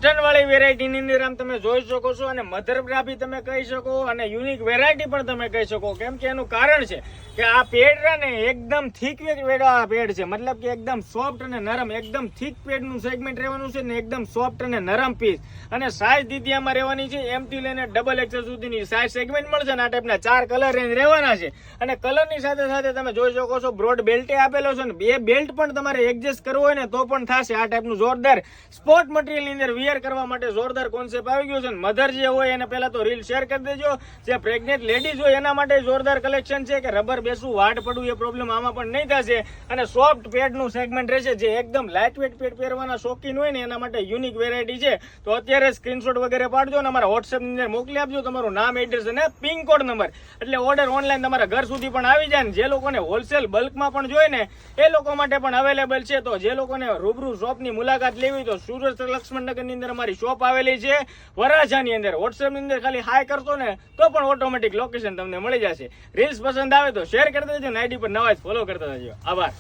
Western વાળી વેરાયટીની અંદર આમ તમે જોઈ શકો છો અને મધરબ્રા બી તમે કહી શકો અને યુનિક વેરાયટી પણ તમે કહી શકો. કેમ કે એનું કારણ છે કે આ પેડ ને એકદમ થીક પેડ છે, મતલબ કે એકદમ સોફ્ટ અને નરમ, એકદમ થીક પેડનું સેગમેન્ટ રહેવાનું છે ને એકદમ સોફ્ટ અને નરમ પીસ. અને સાઇઝ દીદી આમાં રહેવાની છે એમ થી લઈને ડબલ એક્સેલ સુધીની સાઇઝ સેગમેન્ટ મળશે ને આ ટાઈપના 4 કલર રેન્જ રહેવાના છે. અને કલરની સાથે સાથે તમે જોઈ શકો છો બ્રોડ બેલ્ટ આપેલો છે ને બે બેલ્ટ પણ તમારે એડજસ્ટ કરવો હોય ને તો પણ થશે. આ ટાઈપનું જોરદાર સ્પોર્ટ મટીરિયલ ની અંદર વિયર કરવા માટે જોરદાર કોન્સેપ્ટ આવી ગયો છે. મધર જે હોય એને પહેલા તો રીલ શેર કરી દેજો. જે પ્રેગ્નેન્ટ લેડીઝ હોય એના માટે જોરદાર કલેક્શન છે કે રબર બેસવું વાડ પડવું એ પ્રોબ્લેમ આમાં પણ નહીં થશે. અને સોફ્ટ પેડનું સેગમેન્ટ રહેશે. જે એકદમ લાઇટ વેટ પેડ પહેરવાના શોખીન હોય ને એના માટે યુનિક વેરાયટી છે. તો અત્યારે સ્ક્રીનશોટ વગેરે પાડજો અને અમારા વોટ્સએપ ની અંદર મોકલી આપજો તમારું નામ, એડ્રેસ અને પિન કોડ નંબર. એટલે ઓર્ડર ઓનલાઈન તમારા ઘર સુધી પણ આવી જાય ને જે લોકોને હોલસેલ બલ્કમાં પણ જોઈએ ને એ લોકો માટે પણ અવેલેબલ છે. તો જે લોકોને રૂબરૂ શોપની મુલાકાત લેવી તો સુરત લક્ષ્મણનગર ની અંદર અમારી શોપ આવેલી છે વરાછાની અંદર. વોટ્સએપ ની અંદર ખાલી હાય કરશો ને તો પણ ઓટોમેટિક લોકેશન તમને મળી જશે. રીલ્સ પસંદ આવે તો શેર કરતા જજો, આઈડી પર નવા જ ફોલો કરતા જજો. આભાર.